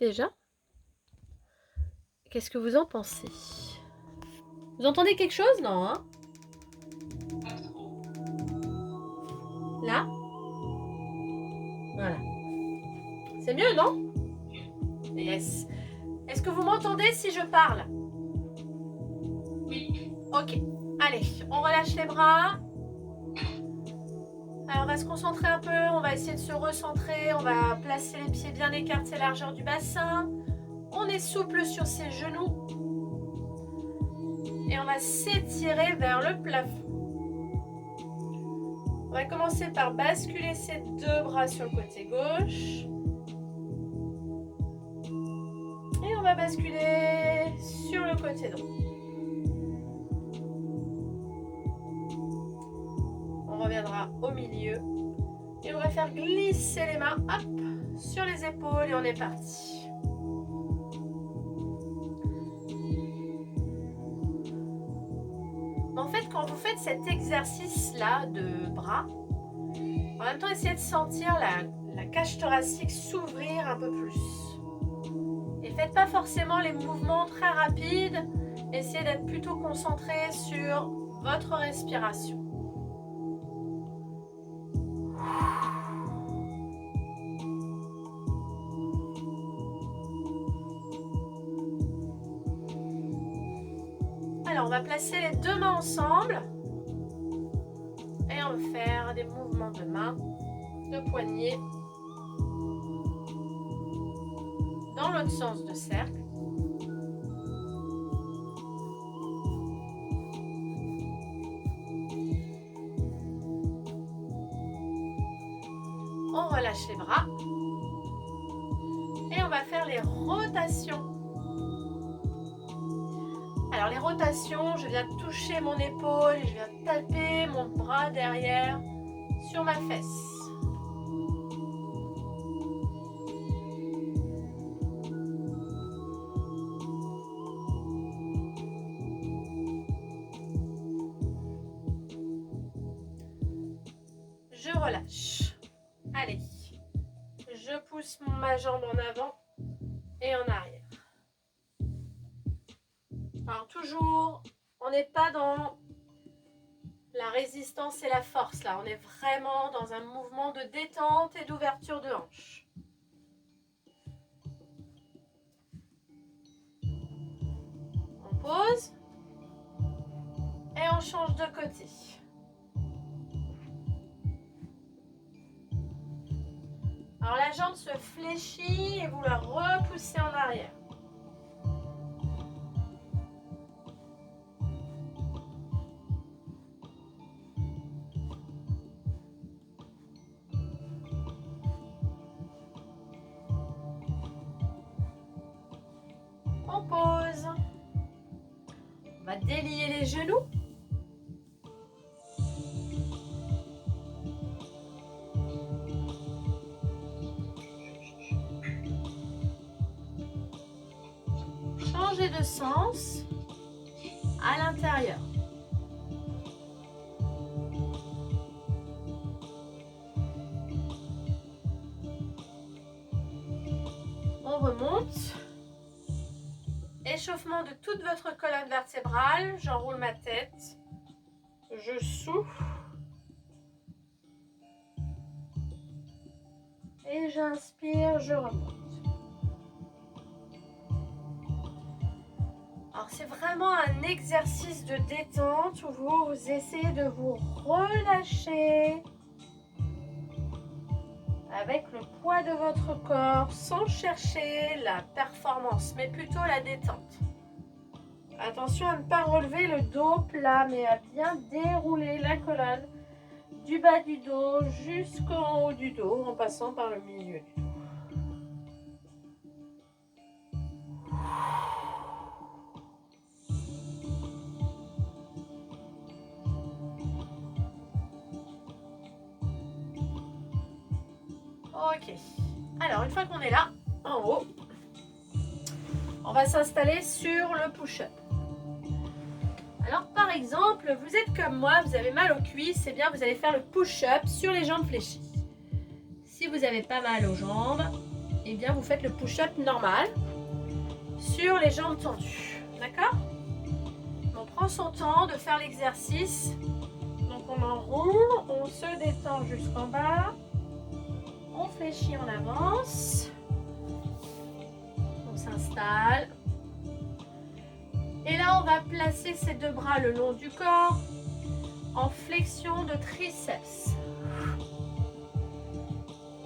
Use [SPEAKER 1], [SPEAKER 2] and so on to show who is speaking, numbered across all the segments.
[SPEAKER 1] déjà. Qu'est-ce que vous en pensez? Vous entendez quelque chose? Non, hein? Là? Voilà. C'est mieux, non? Yes. Est-ce que vous m'entendez si je parle?
[SPEAKER 2] Oui.
[SPEAKER 1] Ok. Allez, on relâche les bras. Alors, on va se concentrer un peu. On va essayer de se recentrer. On va placer les pieds bien écartés, largeur du bassin. On est souple sur ses genoux. Et on va s'étirer vers le plafond. On va commencer par basculer ses deux bras sur le côté gauche. Et on va basculer sur le côté droit. On reviendra au milieu. Et on va faire glisser les mains hop, sur les épaules et on est parti. En fait, quand vous faites cet exercice-là de bras, en même temps, essayez de sentir la cage thoracique s'ouvrir un peu plus. Et faites pas forcément les mouvements très rapides. Essayez d'être plutôt concentré sur votre respiration. Alors, on va placer les deux mains ensemble. Et on va faire des mouvements de main, de poignet. Dans l'autre sens de cercle. On relâche les bras. Et on va faire les rotations. Alors les rotations, je viens toucher mon épaule et je viens taper mon bras derrière sur ma fesse. Je relâche. Allez, je pousse ma jambe en avant et en arrière. Alors toujours, on n'est pas dans la résistance et la force là, on est vraiment dans un mouvement de détente et d'ouverture de hanche. On pose et on change de côté. Alors la jambe se fléchit et vous la repoussez en arrière. On pose. On va délier les genoux. Changer de sens à l'intérieur. On remonte. Échauffement de toute votre colonne vertébrale. J'enroule ma tête. Je souffle. Et j'inspire, je remonte. Alors c'est vraiment un exercice de détente où vous essayez de vous relâcher avec le poids de votre corps sans chercher la performance mais plutôt la détente. Attention à ne pas relever le dos plat mais à bien dérouler la colonne du bas du dos jusqu'en haut du dos en passant par le milieu du dos. Ok, alors une fois qu'on est là, en haut, on va s'installer sur le push-up. Alors par exemple, vous êtes comme moi, vous avez mal aux cuisses, c'est bien, vous allez faire le push-up sur les jambes fléchies. Si vous avez pas mal aux jambes, eh bien vous faites le push-up normal sur les jambes tendues. D'accord? On prend son temps de faire l'exercice. Donc on enroule, on se détend jusqu'en bas. On fléchit, on avance. On s'installe. Et là, on va placer ses deux bras le long du corps en flexion de triceps.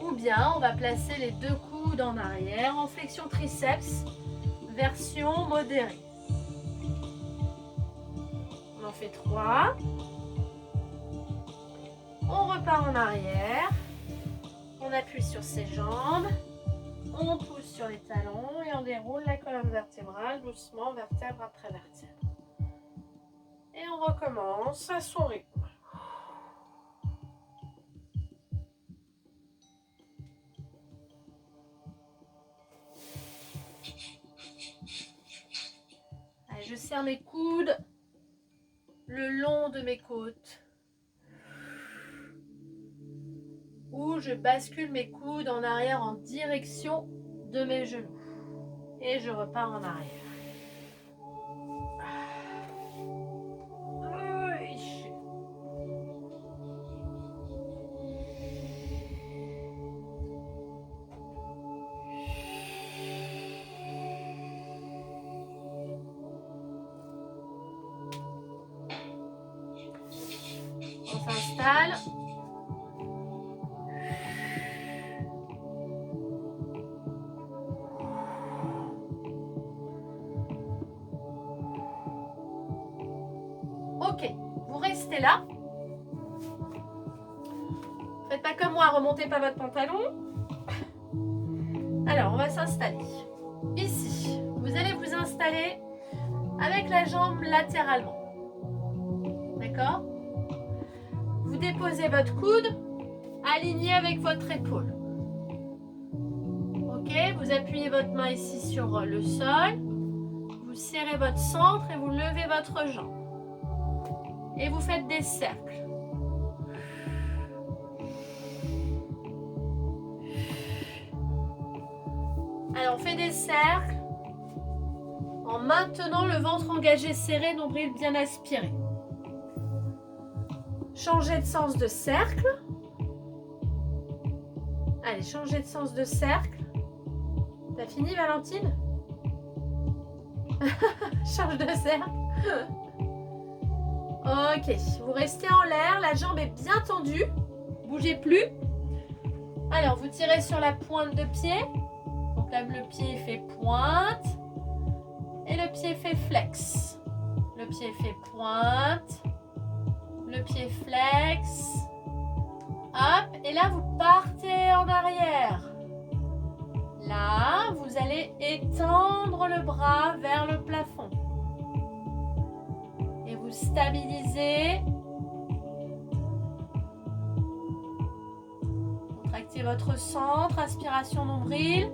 [SPEAKER 1] Ou bien, on va placer les deux coudes en arrière en flexion triceps, version modérée. On en fait 3. On repart en arrière. On appuie sur ses jambes. On pousse sur les talons et on déroule la colonne vertébrale doucement, vertèbre après vertèbre. Et on recommence à son rythme. Allez, je serre mes coudes le long de mes côtes. Ou je bascule mes coudes en arrière en direction de mes genoux. Et je repars en arrière. On s'installe. Ok, vous restez là. Faites pas comme moi, remontez pas votre pantalon. Alors, on va s'installer. Ici, vous allez vous installer avec la jambe latéralement. D'accord? Vous déposez votre coude aligné avec votre épaule. Ok, vous appuyez votre main ici sur le sol. Vous serrez votre centre et vous levez votre jambe. Et vous faites des cercles. Alors, on fait des cercles en maintenant le ventre engagé, serré, nombril bien aspiré. Changez de sens de cercle. Allez, changez de sens de cercle. T'as fini, Valentine? Change de cercle. Ok, vous restez en l'air, la jambe est bien tendue. Bougez plus. Alors, vous tirez sur la pointe de pied. Donc là, le pied fait pointe. Et le pied fait flex. Le pied fait pointe. Le pied flex. Hop, et là, vous partez en arrière. Là, vous allez étendre le bras vers le plafond. Et vous stabilisez. Contractez votre centre, aspiration nombril.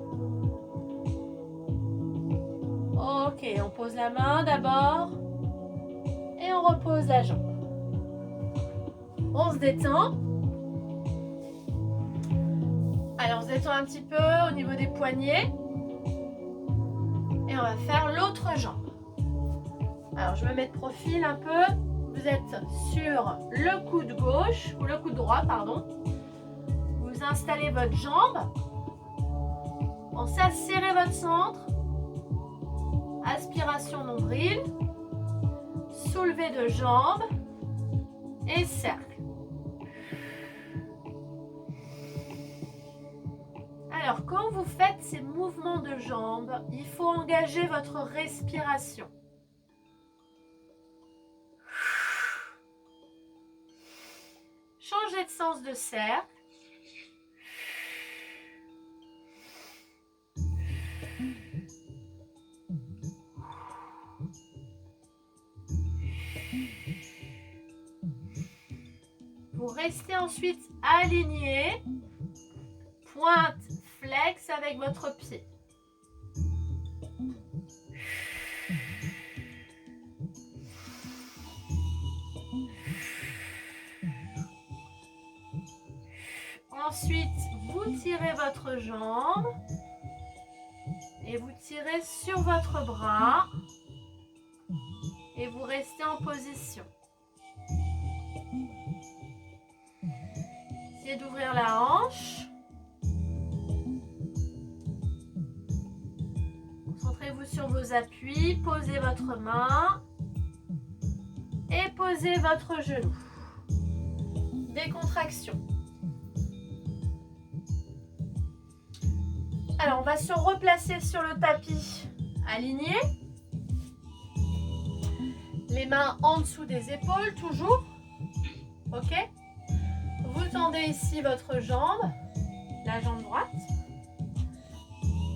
[SPEAKER 1] Ok, on pose la main d'abord. Et on repose la jambe. On se détend. Alors, on se détend un petit peu au niveau des poignets. Et on va faire l'autre jambe. Alors, je me mets de profil un peu. Vous êtes sur le coude gauche, ou le coude droit, pardon. Vous installez votre jambe. Pensez à serrer votre centre. Aspiration nombril. Soulevé de jambes. Et cercle. Alors, quand vous faites ces mouvements de jambes, il faut engager votre respiration. Changez de sens de cercle. Vous restez ensuite aligné. Pointe, flex avec votre pied. Ensuite, vous tirez votre jambe Et vous tirez sur votre bras. Et vous restez en position. Essayez d'ouvrir la hanche. Concentrez-vous sur vos appuis. Posez votre main. Et posez votre genou. Décontraction. Alors, on va se replacer sur le tapis aligné. Les mains en dessous des épaules, toujours. Ok? Vous tendez ici votre jambe, la jambe droite.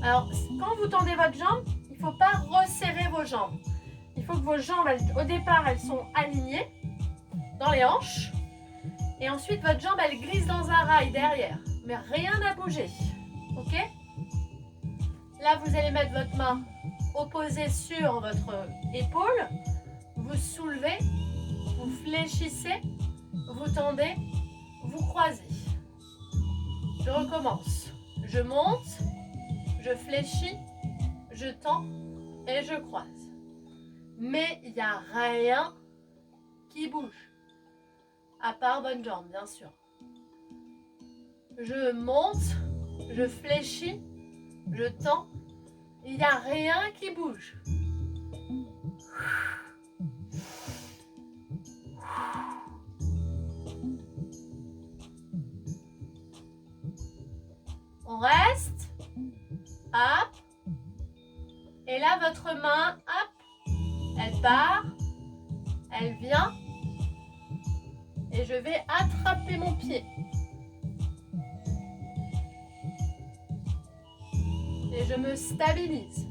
[SPEAKER 1] Alors, quand vous tendez votre jambe, il ne faut pas resserrer vos jambes. Il faut que vos jambes, au départ, elles sont alignées dans les hanches. Et ensuite, votre jambe, elle glisse dans un rail derrière. Mais rien n'a bougé. Ok? Là, vous allez mettre votre main opposée sur votre épaule. Vous soulevez, vous fléchissez, vous tendez, vous croisez. Je recommence. Je monte, je fléchis, je tends et je croise. Mais il n'y a rien qui bouge. À part votre jambe, bien sûr. Je monte, je fléchis, je tends. Il n'y a rien qui bouge. On reste. Hop. Et là, votre main, hop, elle part. Elle vient. Et je vais attraper mon pied. Et je me stabilise.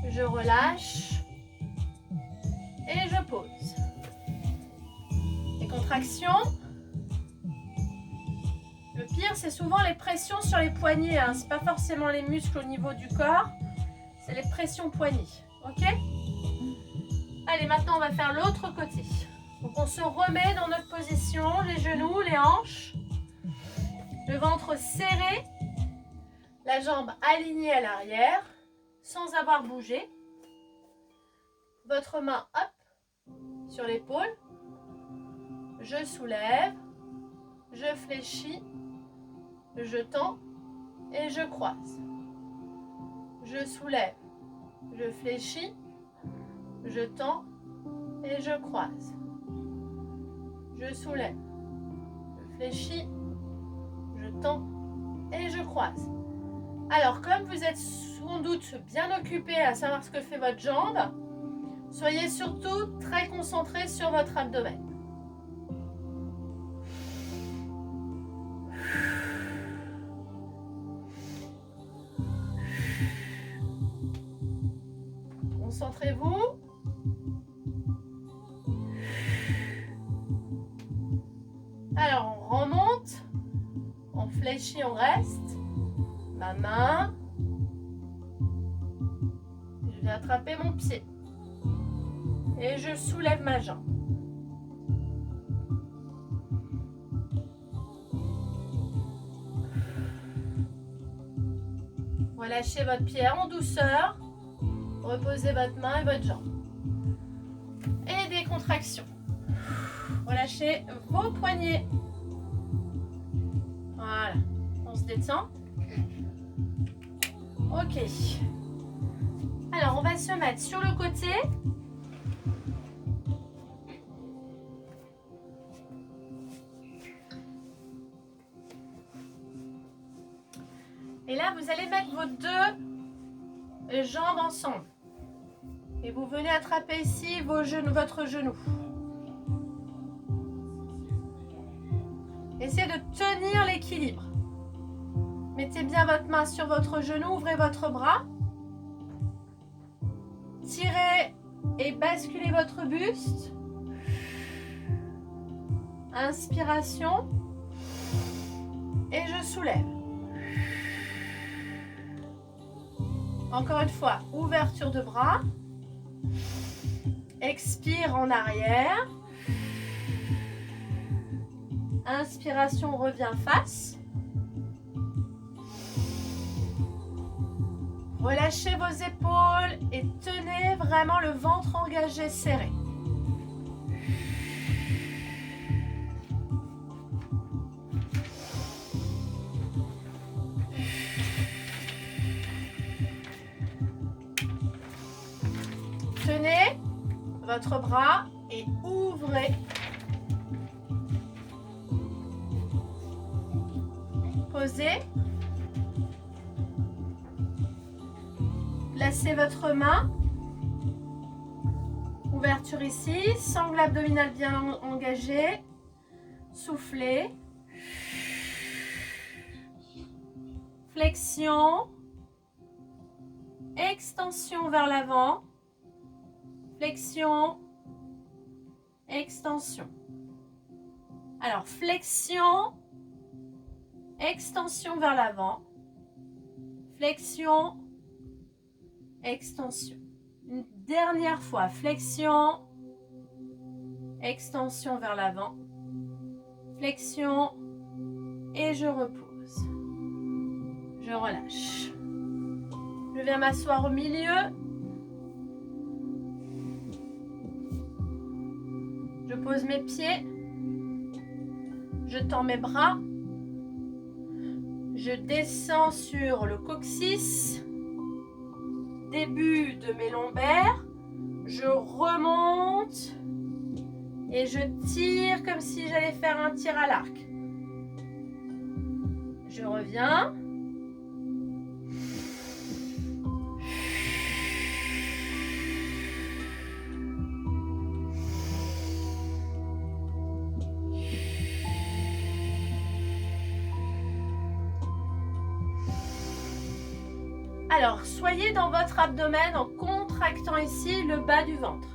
[SPEAKER 1] Je relâche. Et je pose. Les contractions. Le pire, c'est souvent les pressions sur les poignets. Ce n'est pas forcément les muscles au niveau du corps. C'est les pressions poignets. Ok ? Allez, maintenant, on va faire l'autre côté. Donc, on se remet dans notre position. Les genoux, les hanches. Le ventre serré. La jambe alignée à l'arrière. Sans avoir bougé. Votre main, hop, sur l'épaule. Je soulève. Je fléchis. Je tends et je croise. Je soulève, je fléchis, je tends et je croise. Je soulève, je fléchis, je tends et je croise. Alors, comme vous êtes sans doute bien occupé à savoir ce que fait votre jambe, soyez surtout très concentré sur votre abdomen. Concentrez-vous. Alors, on remonte. On fléchit, on reste. Ma main. Je vais attraper mon pied. Et je soulève ma jambe. Relâchez votre pied en douceur. Reposez votre main et votre jambe. Et des contractions. Relâchez vos poignets. Voilà. On se détend. Ok. Alors, on va se mettre sur le côté. Et là, vous allez mettre vos deux jambes ensemble. Et vous venez attraper ici votre genou. Essayez de tenir l'équilibre. Mettez bien votre main sur votre genou, ouvrez votre bras. Tirez et basculez votre buste. Inspiration. Et je soulève. Encore une fois, ouverture de bras. Expire en arrière. Inspiration, revient face. Relâchez vos épaules et tenez vraiment le ventre engagé, serré. Tenez votre bras et ouvrez. Posez. Placez votre main. Ouverture ici. Sangle abdominale bien engagée. Soufflez. Flexion. Extension vers l'avant. Flexion. Extension. Alors, flexion. Extension vers l'avant. Flexion. Extension. Une dernière fois. Flexion. Extension vers l'avant. Flexion. Et je repose. Je relâche. Je viens m'asseoir au milieu. Je pose mes pieds. Je tends mes bras. Je descends sur le coccyx. Début de mes lombaires. Je remonte. Et je tire comme si j'allais faire un tir à l'arc. Je reviens. Alors, soyez dans votre abdomen en contractant ici le bas du ventre.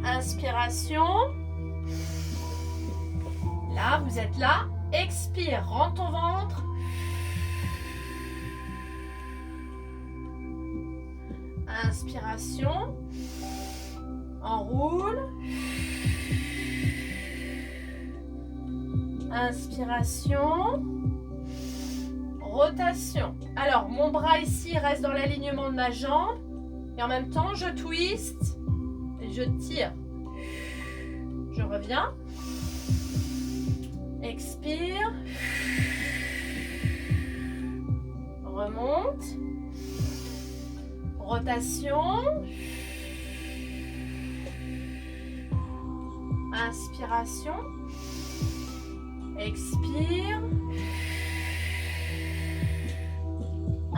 [SPEAKER 1] Inspiration. Là, vous êtes là. Expire, rentre ton ventre. Inspiration. Enroule. Inspiration. Rotation. Alors, mon bras ici reste dans l'alignement de ma jambe. Et en même temps, je twist. Et je tire. Je reviens. Expire. Remonte. Rotation. Inspiration. Expire.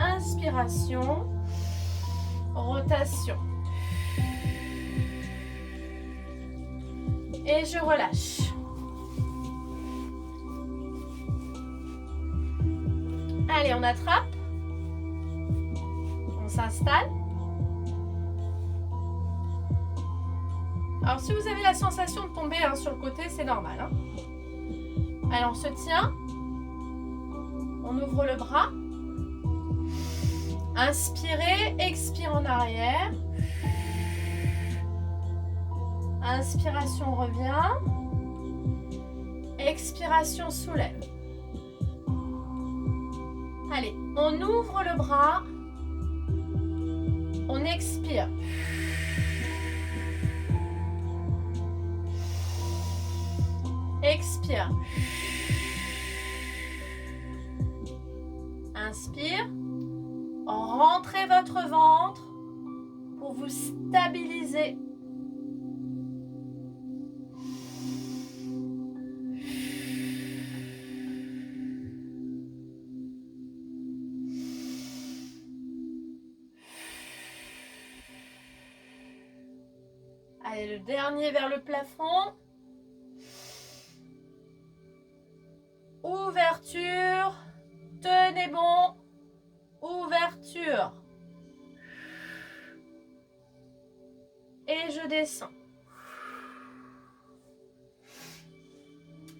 [SPEAKER 1] Inspiration. Rotation. Et je relâche. Allez, on attrape. On s'installe. Alors, si vous avez la sensation de tomber sur le côté, c'est normal. Allez, on se tient. On ouvre le bras. Inspirez, expire en arrière. Inspiration, revient. Expiration, soulève. Allez, on ouvre le bras. On expire. Expire. Inspire. Rentrez votre ventre pour vous stabiliser. Allez, le dernier vers le plafond. Ouverture. Tenez bon. Ouverture. Et je descends.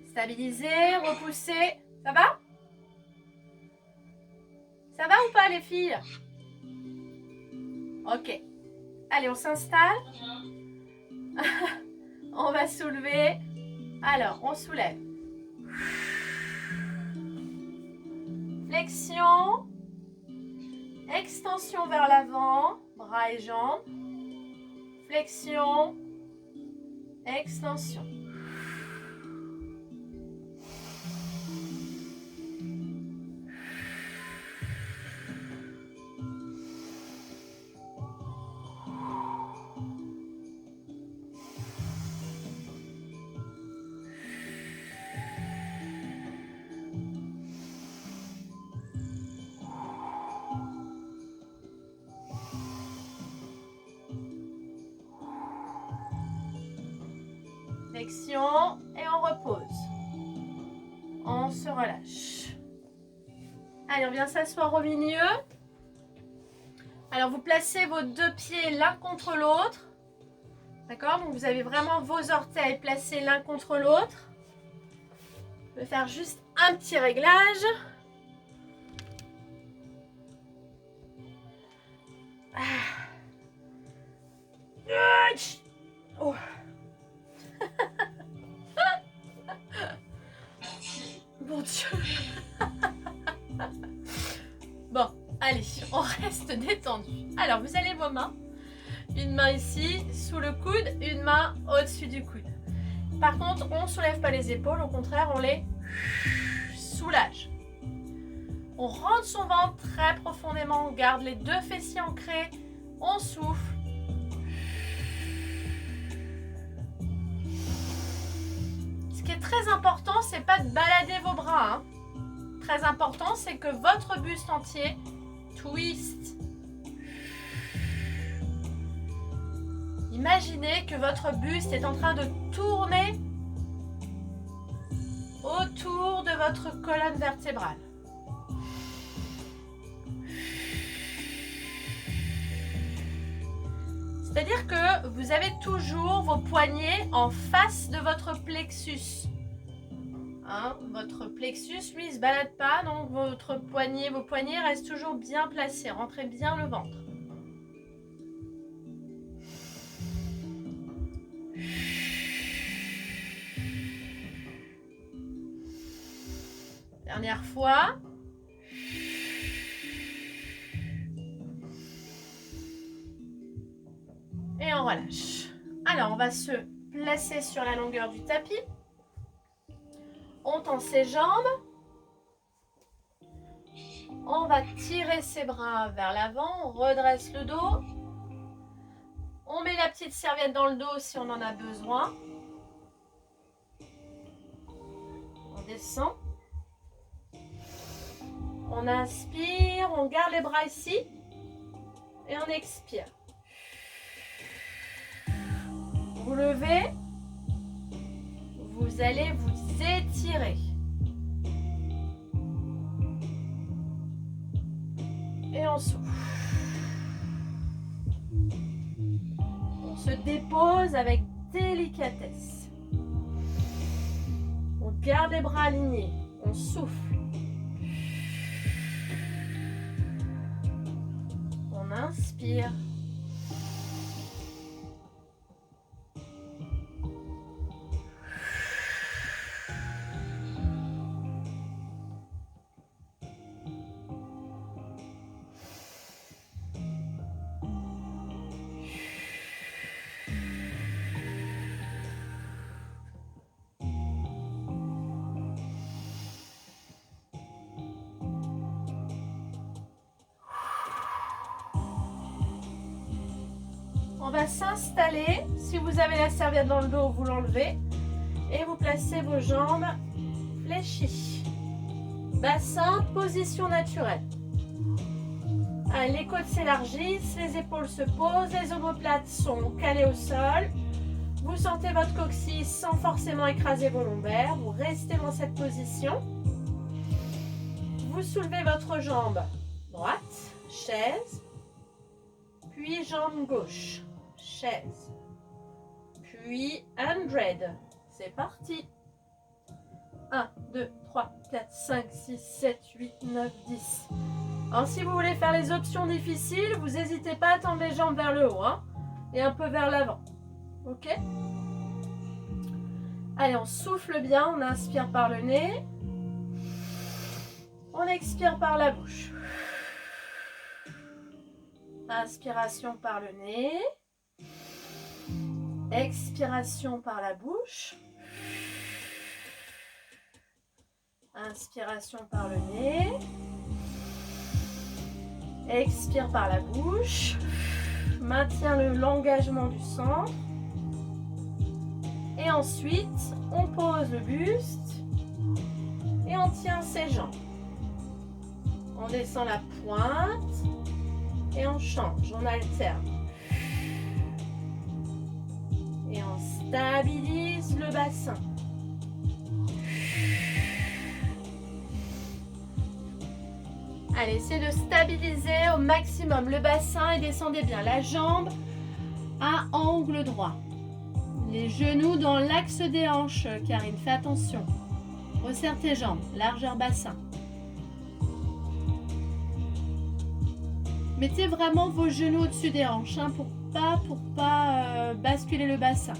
[SPEAKER 1] Stabilisez, repoussez. Ça va? Ça va ou pas les filles? Ok. Allez, on s'installe. On va soulever. Alors, on soulève. Flexion. Extension vers l'avant, bras et jambes. Flexion. Extension. Flexion et on repose. On se relâche. Allez, on vient s'asseoir au milieu. Alors, vous placez vos deux pieds l'un contre l'autre. D'accord? Donc, vous avez vraiment vos orteils placés l'un contre l'autre. Je vais faire juste un petit réglage. Oh. Mon Dieu. Bon, allez, on reste détendu. Alors, vous allez vos mains. Une main ici, sous le coude, une main au-dessus du coude. Par contre, on ne soulève pas les épaules, au contraire, on les soulage. On rentre son ventre très profondément, on garde les deux fessiers ancrés, on souffle. Ce qui est très important, c'est pas de balader vos bras. Hein. Très important, c'est que votre buste entier twist. Imaginez que votre buste est en train de tourner autour de votre colonne vertébrale. C'est-à-dire que vous avez toujours vos poignets en face de votre plexus. Hein, votre plexus, lui, ne se balade pas, donc vos poignets restent toujours bien placés. Rentrez bien le ventre. Dernière fois. Et on relâche. Alors, on va se placer sur la longueur du tapis. On tend ses jambes. On va tirer ses bras vers l'avant. On redresse le dos. On met la petite serviette dans le dos si on en a besoin. On descend. On inspire, on garde les bras ici. Et on expire. Vous levez. Vous allez vous étirer. Et on souffle. On se dépose avec délicatesse. On garde les bras alignés. On souffle. On inspire. On va s'installer. Si vous avez la serviette dans le dos, vous l'enlevez. Et vous placez vos jambes fléchies. Bassin, position naturelle. Allez, les côtes s'élargissent, les épaules se posent, les omoplates sont calées au sol. Vous sentez votre coccyx sans forcément écraser vos lombaires. Vous restez dans cette position. Vous soulevez votre jambe droite, chaise, puis jambe gauche. Chaise, puis 100. C'est parti. 1, 2, 3, 4, 5, 6, 7, 8, 9, 10. Alors, si vous voulez faire les options difficiles, vous n'hésitez pas à tendre les jambes vers le haut hein, et un peu vers l'avant. Ok? Allez, on souffle bien, on inspire par le nez. On expire par la bouche. Inspiration par le nez. Expiration par la bouche. Inspiration par le nez. Expire par la bouche. Maintiens l'engagement du centre. Et ensuite, on pose le buste et on tient ses jambes. On descend la pointe et on change, on alterne. Et on stabilise le bassin. Allez, essayez de stabiliser au maximum le bassin et descendez bien la jambe à angle droit. Les genoux dans l'axe des hanches, Karine, fais attention. Resserre tes jambes, largeur bassin. Mettez vraiment vos genoux au-dessus des hanches hein, pour pas basculer le bassin.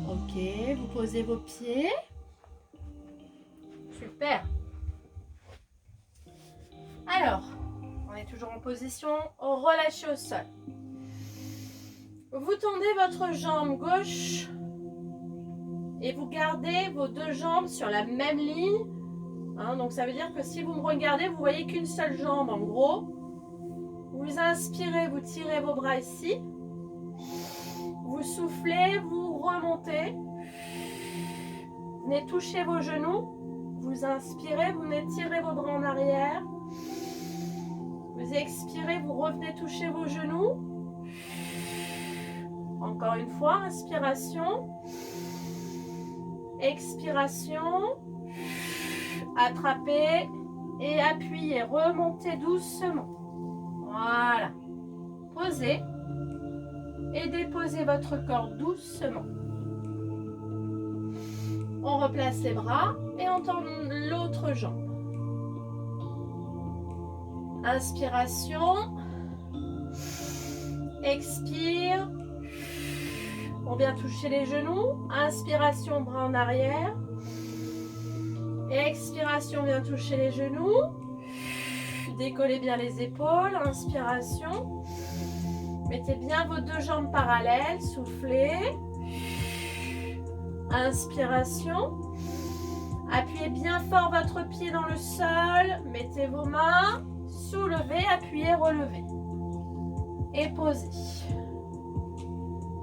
[SPEAKER 1] Ok, vous posez vos pieds. Super. Alors, on est toujours en position relâchée au sol. Vous tendez votre jambe gauche et vous gardez vos deux jambes sur la même ligne. Hein, donc ça veut dire que si vous me regardez, vous voyez qu'une seule jambe en gros. Vous inspirez, vous tirez vos bras ici. Vous soufflez, vous remontez. Venez toucher vos genoux. Vous inspirez, vous venez tirer vos bras en arrière. Vous expirez, vous revenez toucher vos genoux. Encore une fois, inspiration. Expiration. Attrapez et appuyez. Remontez doucement. Voilà. Posez et déposez votre corps doucement. On replace les bras et on tend l'autre jambe. Inspiration. Expire. On vient toucher les genoux. Inspiration, bras en arrière. Expiration, vient toucher les genoux. Décollez bien les épaules. Inspiration. Mettez bien vos deux jambes parallèles. Soufflez. Inspiration. Appuyez bien fort votre pied dans le sol. Mettez vos mains. Soulevez, appuyez, relevez. Et posez.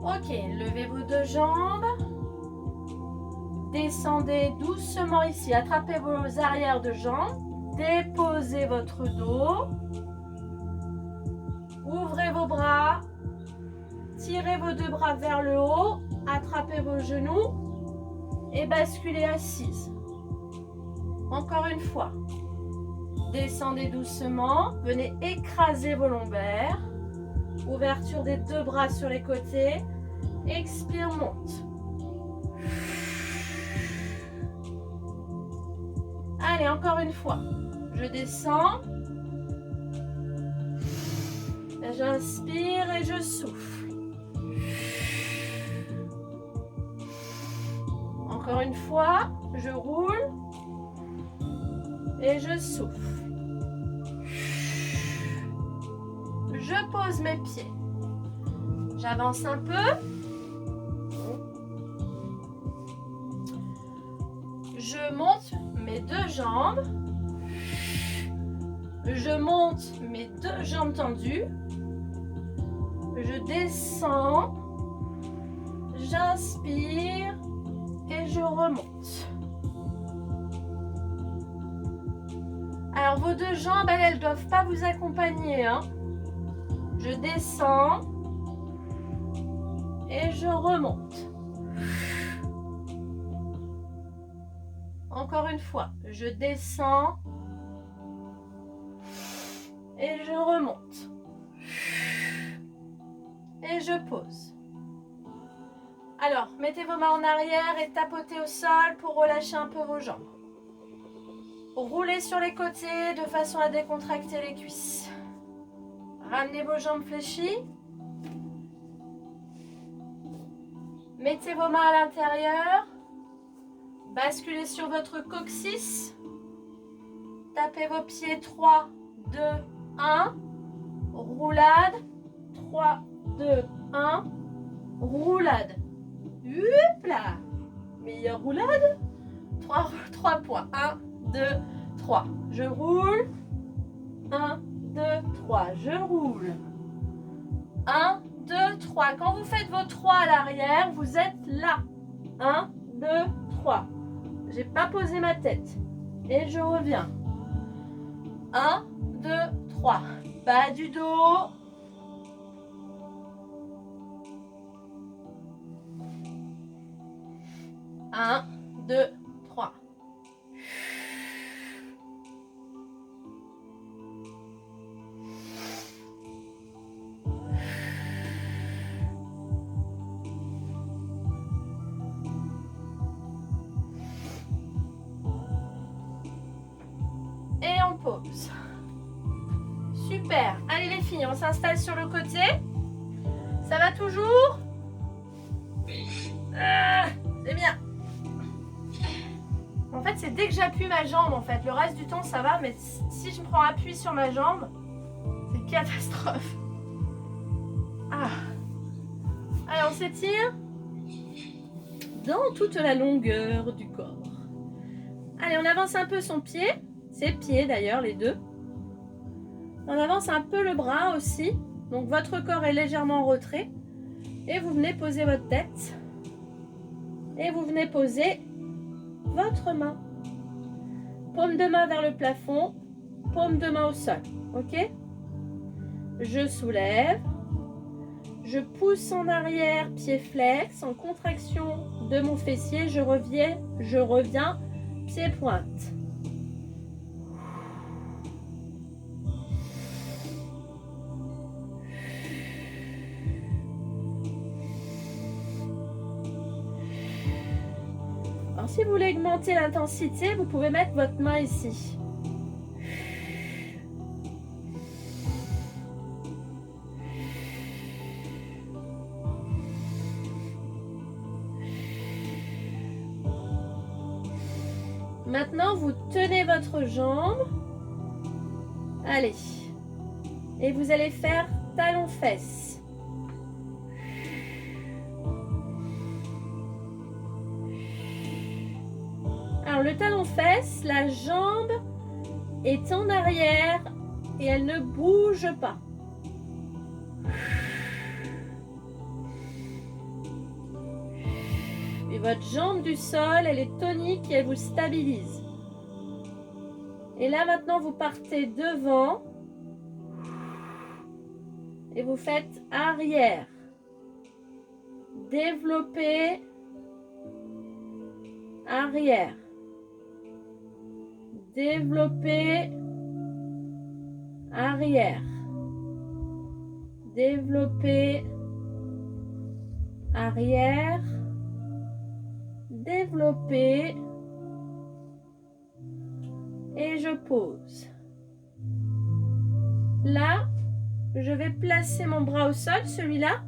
[SPEAKER 1] Ok, levez vos deux jambes. Descendez doucement ici. Attrapez vos arrières de jambes. Déposez votre dos. Ouvrez vos bras. Tirez vos deux bras vers le haut. Attrapez vos genoux. Et basculez assise. Encore une fois. Descendez doucement. Venez écraser vos lombaires. Ouverture des deux bras sur les côtés. Expire, monte. Allez, encore une fois. Je descends. J'inspire et je souffle. Encore une fois, je roule et je souffle. Je pose mes pieds. J'avance un peu. Je monte mes deux jambes. Je monte mes deux jambes tendues. Je descends. J'inspire et je remonte. Alors vos deux jambes, elles ne doivent pas vous accompagner. Hein. Je descends et je remonte. Encore une fois, je descends et je remonte. Et je pose. Alors, mettez vos mains en arrière et tapotez au sol pour relâcher un peu vos jambes. Roulez sur les côtés de façon à décontracter les cuisses. Ramenez vos jambes fléchies. Mettez vos mains à l'intérieur. Basculez sur votre coccyx. Tapez vos pieds. 3, 2, 1. Roulade. 3, 2, 1. Roulade. Hop là. Meilleure roulade. 3 points. 1, 2, 3. Je roule. 1, 2, 3. Je roule. 1, 2, 3. Quand vous faites vos 3 à l'arrière, vous êtes là. 1, 2, 3. J'ai pas posé ma tête. Et je reviens. 1, 2, 3. Bas du dos. 1, 2, 3. Et on pose. Super. Allez les filles, on s'installe sur le côté. Ça va toujours? C'est bien. En fait, c'est dès que j'appuie ma jambe, en fait. Le reste du temps, ça va, mais si je prends appui sur ma jambe, c'est catastrophe. Ah. Allez, on s'étire dans toute la longueur du corps. Allez, on avance un peu son pied. Ses pieds, d'ailleurs, les deux. On avance un peu le bras aussi. Donc, votre corps est légèrement en retrait. Et vous venez poser votre tête. Et vous venez poser votre main. Paume de main vers le plafond, paume de main au sol. Ok? Je soulève. Je pousse en arrière, pied flex, en contraction de mon fessier. Je reviens, pied pointe. Alors, si vous voulez augmenter l'intensité, vous pouvez mettre votre main ici. Maintenant, vous tenez votre jambe. Allez. Et vous allez faire talon-fesse. Alors, le talon-fesse, la jambe est en arrière et elle ne bouge pas. Et votre jambe du sol, elle est tonique et elle vous stabilise. Et là, maintenant, vous partez devant et vous faites arrière. Développez. Arrière. Développez. Arrière. Développez. Arrière. Développez. Et je pose. Là, je vais placer mon bras au sol, celui-là,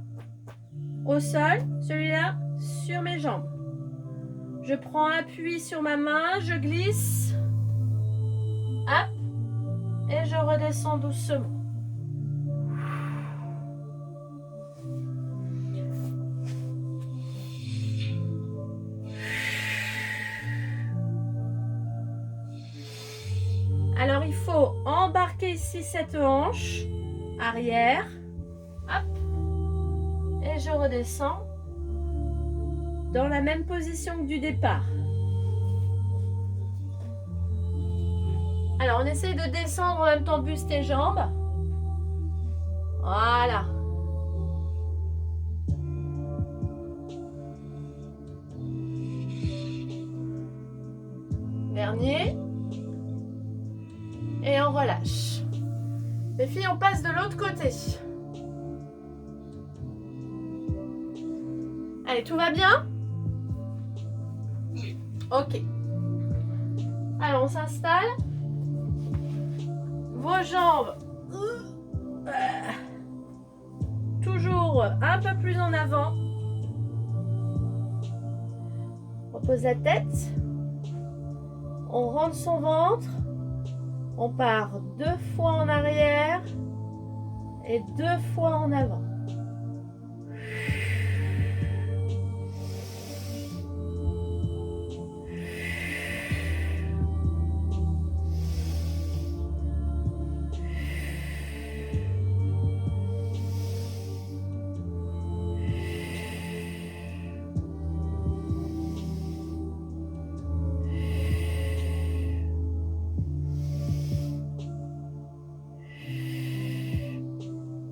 [SPEAKER 1] au sol, celui-là, sur mes jambes. Je prends appui sur ma main, je glisse. Hop. Et je redescends doucement. Alors, il faut embarquer ici cette hanche arrière. Hop. Et je redescends dans la même position que du départ. Alors, on essaye de descendre en même temps buste et jambes. Voilà. Dernier. Et on relâche. Les filles, on passe de l'autre côté. Allez, tout va bien? Ok. Alors, on s'installe. Vos jambes. Toujours un peu plus en avant. On pose la tête. On rentre son ventre. On part 2 fois en arrière et 2 fois en avant.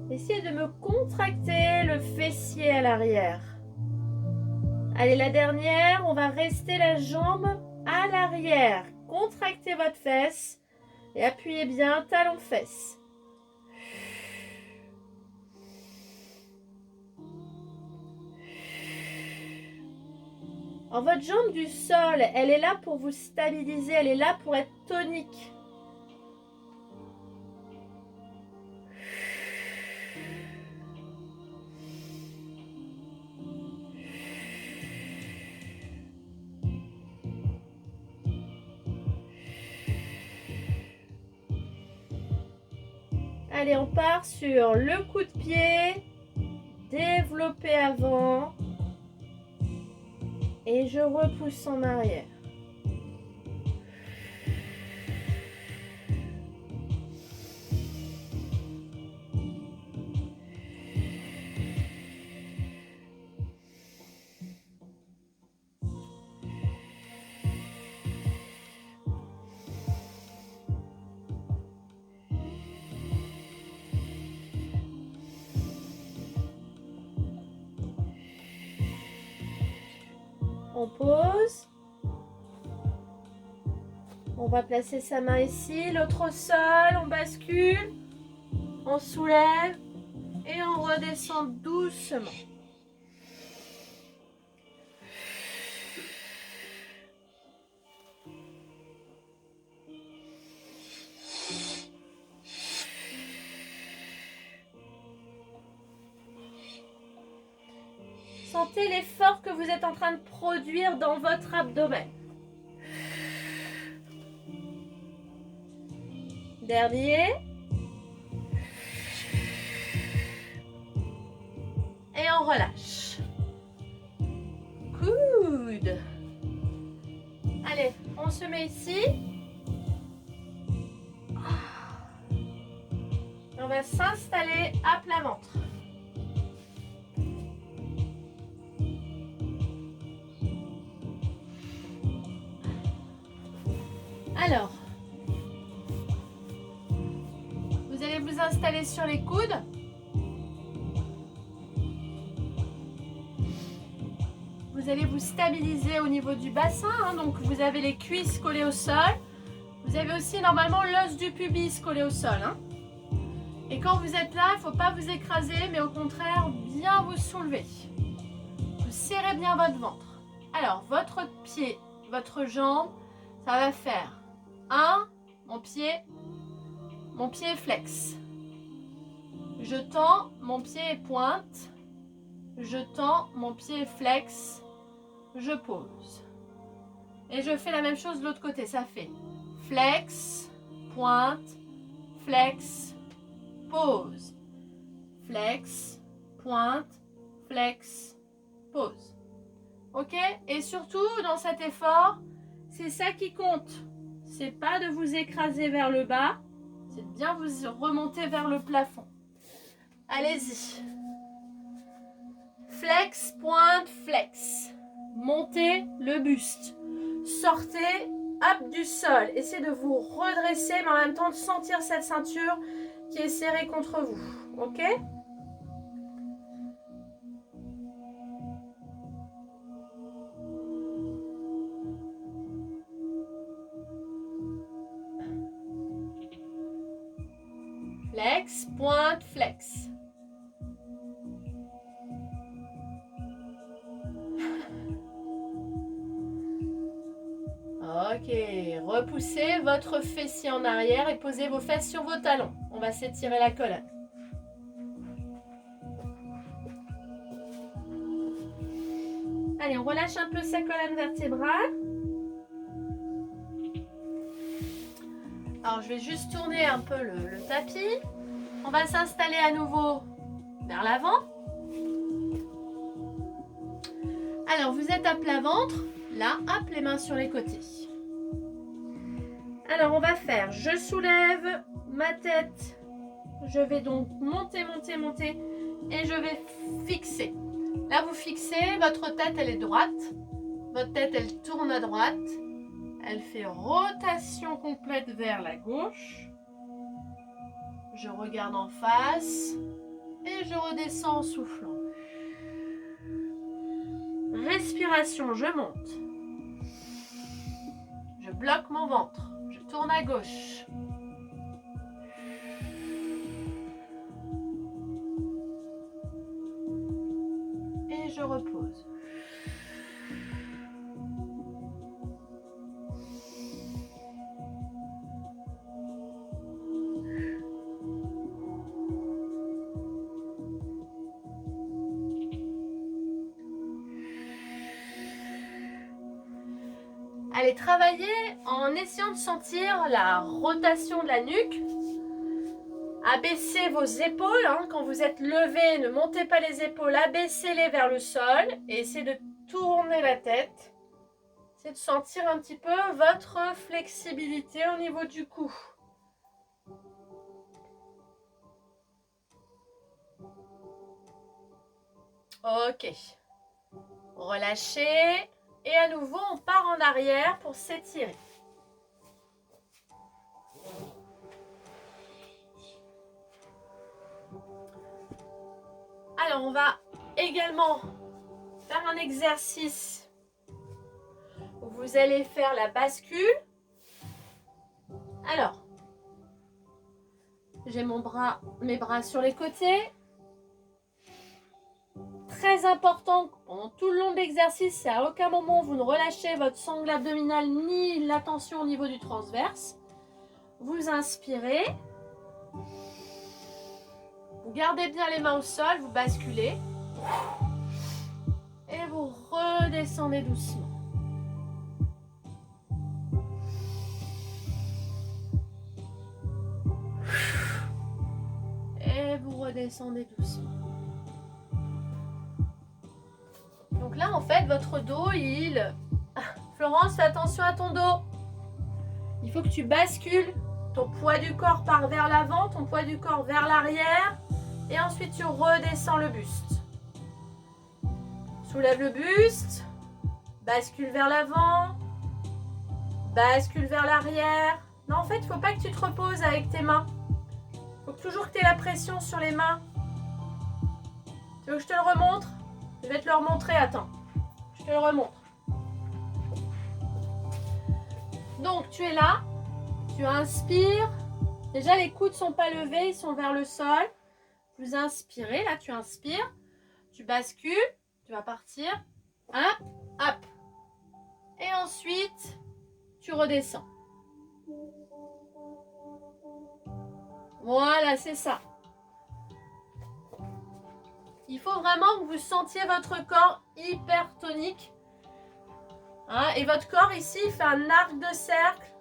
[SPEAKER 1] Essayez de me contracter le fessier à l'arrière. Allez, la dernière, on va rester la jambe à l'arrière. Contractez votre fesse et appuyez bien talon-fesse. Alors, votre jambe du sol, elle est là pour vous stabiliser, elle est là pour être tonique. Allez, on part sur le coup de pied, développé avant et je repousse en arrière. On pose. On va placer sa main ici, l'autre au sol, on bascule, on soulève et on redescend doucement. Sentez l'effort que vous êtes en train de produire dans votre abdomen. Dernier. Et on relâche. Good. Allez, on se met ici. On va s'installer à plat ventre. Alors, vous allez vous installer sur les coudes. Vous allez vous stabiliser au niveau du bassin, hein, donc vous avez les cuisses collées au sol. Vous avez aussi normalement l'os du pubis collé au sol. Hein. Et quand vous êtes là, il ne faut pas vous écraser, mais au contraire, bien vous soulever. Vous serrez bien votre ventre. Alors, votre pied, votre jambe, ça va faire 1, mon pied est flex. Je tends, mon pied est pointe. Je tends, mon pied est flex. Je pose. Et je fais la même chose de l'autre côté. Ça fait flex, pointe, flex, pause. Flex, pointe, flex, pause. Ok? Et surtout, dans cet effort, c'est ça qui compte. C'est pas de vous écraser vers le bas, c'est de bien vous remonter vers le plafond. Allez-y. Flex, pointe, flex. Montez le buste. Sortez, hop, du sol. Essayez de vous redresser, mais en même temps de sentir cette ceinture qui est serrée contre vous. Ok? Flex, pointe, flex. Ok, repoussez votre fessier en arrière et posez vos fesses sur vos talons. On va s'étirer la colonne. Allez, on relâche un peu sa colonne vertébrale. Alors, je vais juste tourner un peu le tapis. On va s'installer à nouveau vers l'avant. Alors, vous êtes à plat ventre. Là, hop, les mains sur les côtés. Alors, on va faire, je soulève ma tête. Je vais donc monter, monter, monter. Et je vais fixer. Là, vous fixez, votre tête, elle est droite. Votre tête, elle tourne à droite. Elle fait rotation complète vers la gauche. Je regarde en face. Et je redescends en soufflant. Respiration, je monte. Je bloque mon ventre. Je tourne à gauche. Et je repose. Allez travailler en essayant de sentir la rotation de la nuque. Abaissez vos épaules. Quand vous êtes levé, ne montez pas les épaules. Abaissez-les vers le sol. Et essayez de tourner la tête. Essayez de sentir un petit peu votre flexibilité au niveau du cou. Ok. Relâchez. Et à nouveau, on part en arrière pour s'étirer. Alors, on va également faire un exercice où vous allez faire la bascule. Alors, j'ai mes bras sur les côtés. Très important, pendant tout le long de l'exercice, c'est à aucun moment vous ne relâchez votre sangle abdominale ni la tension au niveau du transverse. Vous inspirez. Vous gardez bien les mains au sol, vous basculez. Et vous redescendez doucement. Et vous redescendez doucement. Donc là, en fait, votre dos, Florence, fais attention à ton dos. Il faut que tu bascules. Ton poids du corps part vers l'avant, ton poids du corps vers l'arrière. Et ensuite, tu redescends le buste. Soulève le buste. Bascule vers l'avant. Bascule vers l'arrière. Non, en fait, il ne faut pas que tu te reposes avec tes mains. Il faut toujours que tu aies la pression sur les mains. Tu veux que je te le remontre ? Je vais te le remontrer, attends. Je te le remontre. Donc, tu es là. Tu inspires. Déjà, les coudes ne sont pas levés, ils sont vers le sol. Vous inspirez, là, tu inspires. Tu bascules. Tu vas partir. Hop, hop. Et ensuite, tu redescends. Voilà, c'est ça. Il faut vraiment que vous sentiez votre corps hyper tonique. Et votre corps ici, il fait un arc de cercle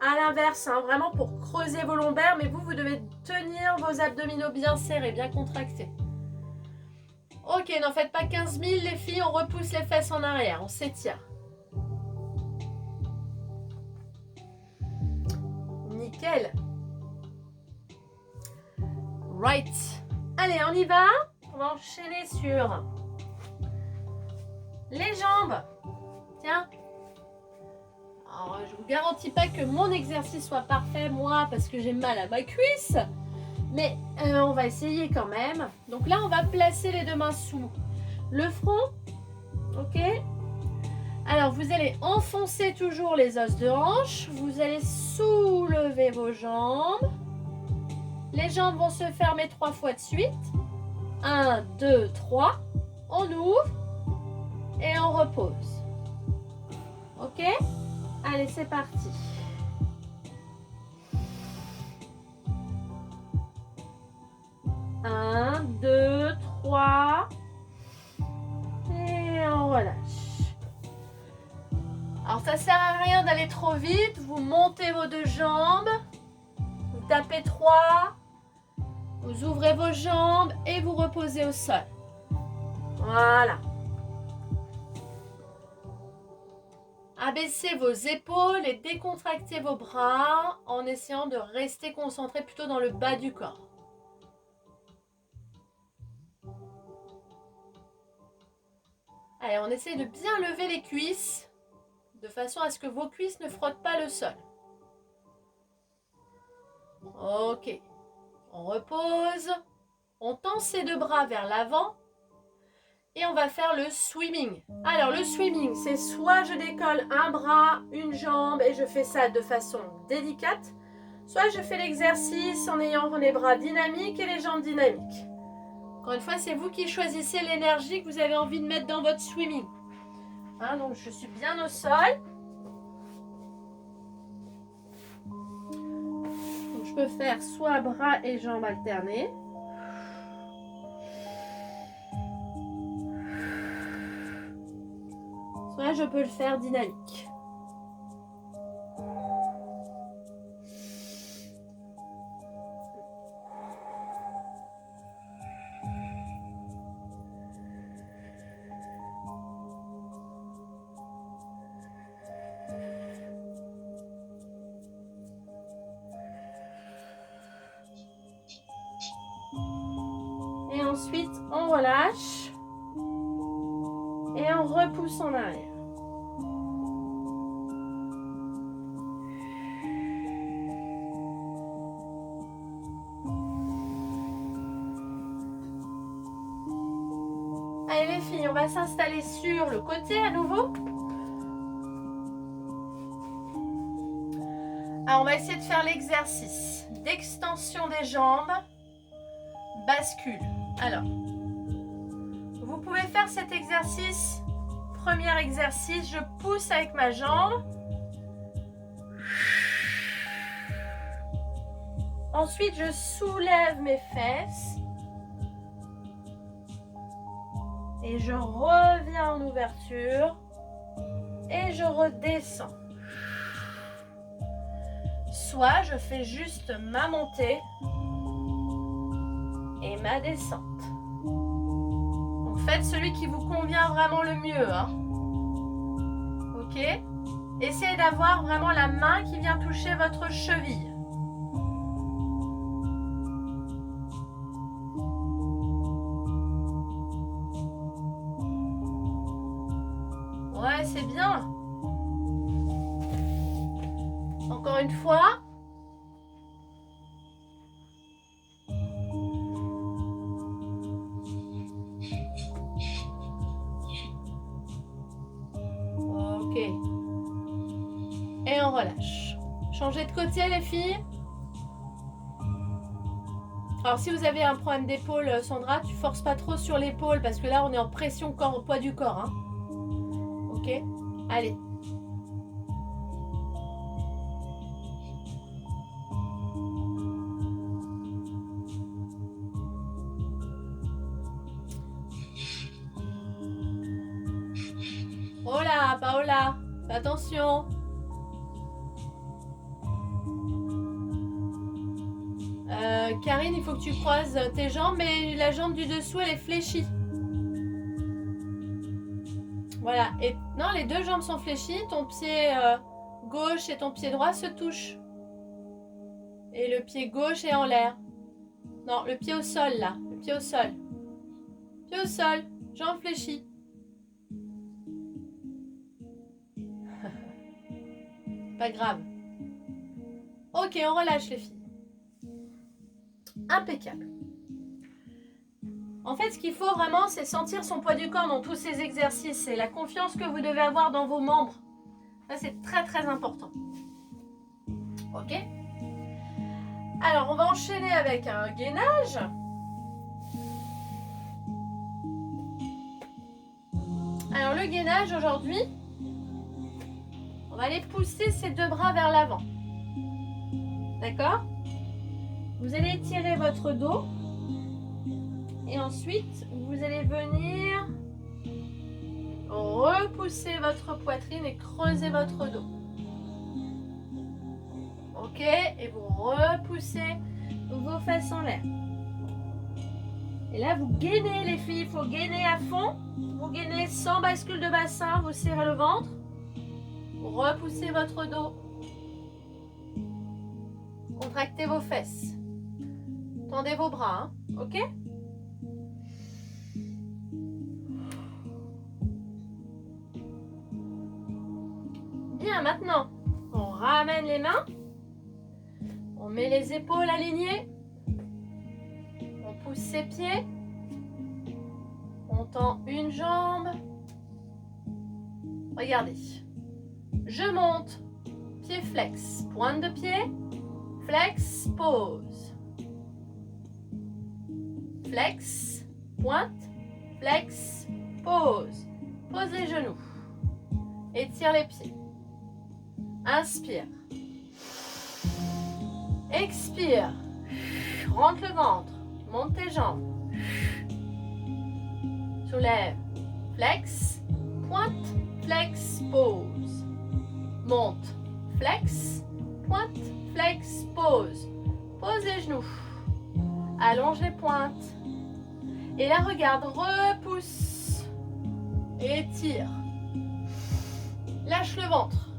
[SPEAKER 1] à l'inverse, vraiment pour creuser vos lombaires. Mais vous devez tenir vos abdominaux bien serrés, bien contractés. Ok, n'en faites pas 15 000 les filles, on repousse les fesses en arrière, on s'étire. Nickel. Right. Allez, on y va. On va enchaîner sur les jambes. Tiens. Alors, je vous garantis pas que mon exercice soit parfait, moi, parce que j'ai mal à ma cuisse. Mais on va essayer quand même. Donc là, on va placer les deux mains sous le front. Ok. Alors, vous allez enfoncer toujours les os de hanche. Vous allez soulever vos jambes. Les jambes vont se fermer 3 fois de suite. 1, 2, 3. On ouvre et on repose. Ok? Allez, c'est parti. Un, 2, 3. Et on relâche. Alors, ça sert à rien d'aller trop vite. Vous montez vos deux jambes. Vous tapez 3. Vous ouvrez vos jambes et vous reposez au sol. Voilà. Abaissez vos épaules et décontractez vos bras en essayant de rester concentré plutôt dans le bas du corps. Allez, on essaie de bien lever les cuisses de façon à ce que vos cuisses ne frottent pas le sol. Ok. On repose. On tend ses deux bras vers l'avant. Et on va faire le swimming. Alors le swimming, c'est soit je décolle un bras, une jambe et je fais ça de façon délicate, soit je fais l'exercice en ayant les bras dynamiques et les jambes dynamiques. Encore une fois, c'est vous qui choisissez l'énergie que vous avez envie de mettre dans votre swimming. Hein, donc je suis bien au sol. Donc, je peux faire soit bras et jambes alternés. Soit je peux le faire dynamique. Et ensuite, on relâche. Et on repousse en arrière. Allez les filles, on va s'installer sur le côté à nouveau. Alors on va essayer de faire l'exercice d'extension des jambes, bascule. Alors, vous pouvez faire cet exercice. Premier exercice, je pousse avec ma jambe. Ensuite, je soulève mes fesses. Et je reviens en ouverture. Et je redescends. Soit je fais juste ma montée et ma descente. Donc faites celui qui vous convient vraiment le mieux. Hein. Ok? Essayez d'avoir vraiment la main qui vient toucher votre cheville. Ouais, c'est bien. Encore une fois. Ok. Et on relâche. Changez de côté les filles. Alors si vous avez un problème d'épaule, Sandra, tu forces pas trop sur l'épaule parce que là on est en pression corps au poids du corps. Hein. Ok. Allez. Oh là, Paola, fais attention. Karine, il faut que tu croises tes jambes, mais la jambe du dessous, elle est fléchie. Voilà. Et non, les deux jambes sont fléchies. Ton pied gauche et ton pied droit se touchent. Et le pied gauche est en l'air. Non, le pied au sol, là. Le pied au sol. Pied au sol. Jambe fléchie. Pas grave. Ok, on relâche les filles. Impeccable. En fait, ce qu'il faut vraiment, c'est sentir son poids du corps dans tous ces exercices. C'est la confiance que vous devez avoir dans vos membres. Ça, c'est très, très important. Ok? Alors, on va enchaîner avec un gainage. Alors, le gainage, aujourd'hui, on va aller pousser ses deux bras vers l'avant. D'accord? Vous allez étirer votre dos. Et ensuite, vous allez venir repousser votre poitrine et creuser votre dos. Ok, et vous repoussez vos fesses en l'air. Et là, vous gainez les filles, il faut gainer à fond. Vous gainez sans bascule de bassin, vous serrez le ventre. Vous repoussez votre dos. Contractez vos fesses. Tendez vos bras, hein, ok? Bien, maintenant, on ramène les mains. On met les épaules alignées. On pousse ses pieds. On tend une jambe. Regardez. Je monte. Pied flex. Pointe de pied. Flex. Pause. Flex. Pointe. Flex. Pause. Pose les genoux. Étire les pieds. Inspire. Expire. Rentre le ventre. Monte tes jambes. Soulève. Flex. Pointe. Flex. Pause. Monte. Flex. Pointe. Flex. Pause. Pose les genoux. Allonge les pointes. Et là, regarde. Repousse. Étire. Lâche le ventre.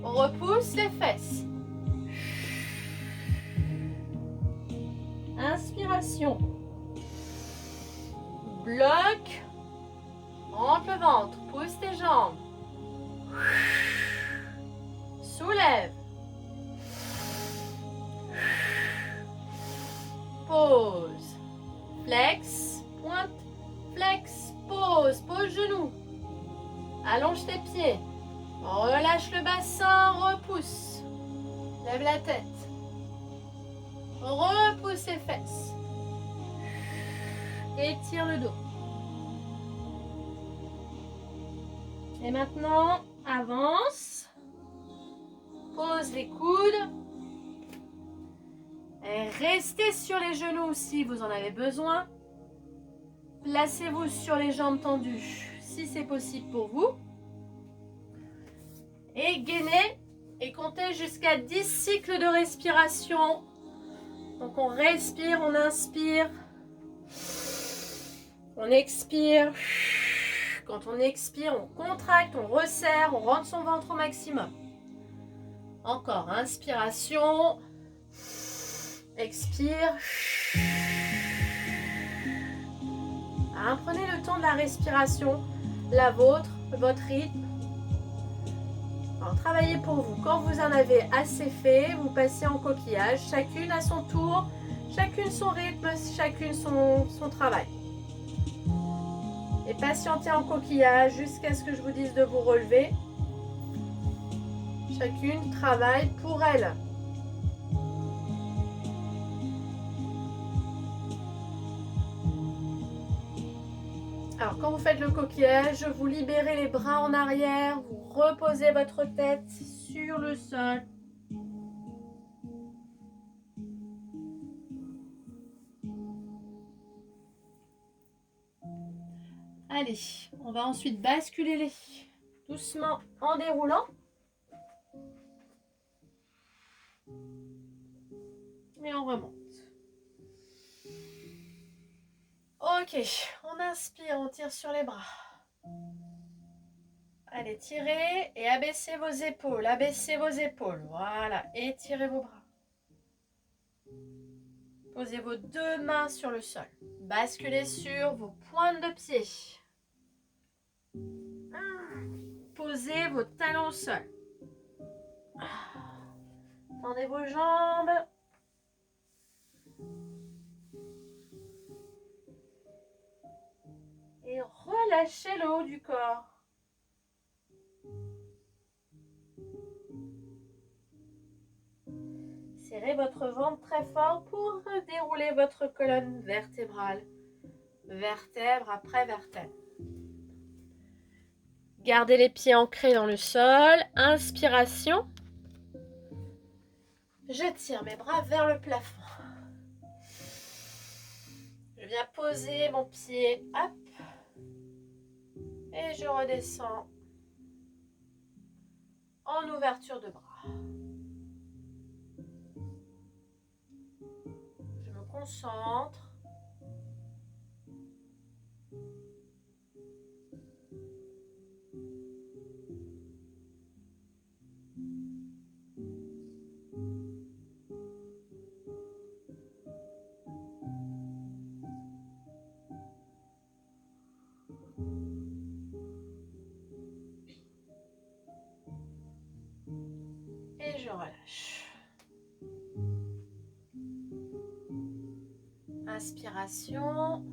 [SPEAKER 1] Repousse les fesses. Inspiration. Bloc. Rentre le ventre. Pousse tes jambes. Soulève. Pause. Flex. Pointe. Flex. Pause. Pose genou. Allonge tes pieds. Relâche le bassin. Repousse. Lève la tête. Repousse les fesses. Étire le dos. Et maintenant, avance. Pose les coudes. Et restez sur les genoux si vous en avez besoin. Placez-vous sur les jambes tendues si c'est possible pour vous. Et gainez et comptez jusqu'à 10 cycles de respiration. Donc on respire, on inspire. On expire. Quand on expire, on contracte, on resserre, on rentre son ventre au maximum. Encore, inspiration. Expire. Prenez le temps de la respiration, la vôtre, votre rythme. Alors, travaillez pour vous. Quand vous en avez assez fait, vous passez en coquillage, chacune à son tour, chacune son rythme, chacune son travail. Et patientez en coquillage jusqu'à ce que je vous dise de vous relever. Chacune travaille pour elle. Alors, quand vous faites le coquillage, vous libérez les bras en arrière, vous reposez votre tête sur le sol. Allez, on va ensuite basculer les doucement en déroulant. Et on remonte. Ok, on inspire, on tire sur les bras. Allez, tirez et abaissez vos épaules, abaissez vos épaules. Voilà, étirez vos bras. Posez vos deux mains sur le sol. Basculez sur vos pointes de pied. Posez vos talons au sol. Tendez vos jambes. Et relâchez le haut du corps. Serrez votre ventre très fort pour dérouler votre colonne vertébrale. Vertèbre après vertèbre. Gardez les pieds ancrés dans le sol. Inspiration. Je tire mes bras vers le plafond. Je viens poser mon pied. Hop. Et je redescends en ouverture de bras. concentre. Et je relâche. Inspiration.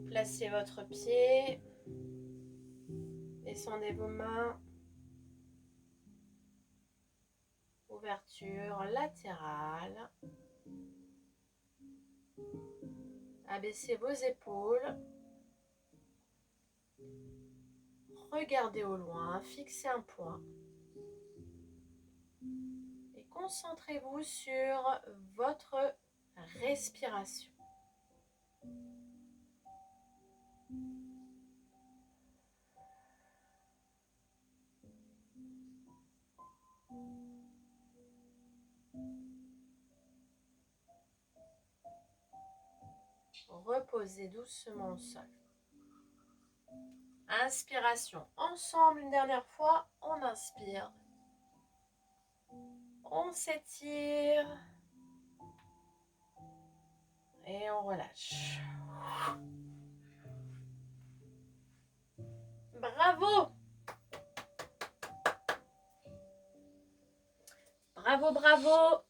[SPEAKER 1] Placez votre pied. Descendez vos mains. Ouverture latérale. Abaissez vos épaules. Regardez au loin, fixez un point. Et concentrez-vous sur votre respiration. Reposez doucement au sol. Inspiration. Ensemble, une dernière fois, on inspire. On s'étire. Et on relâche. Bravo! Bravo, bravo!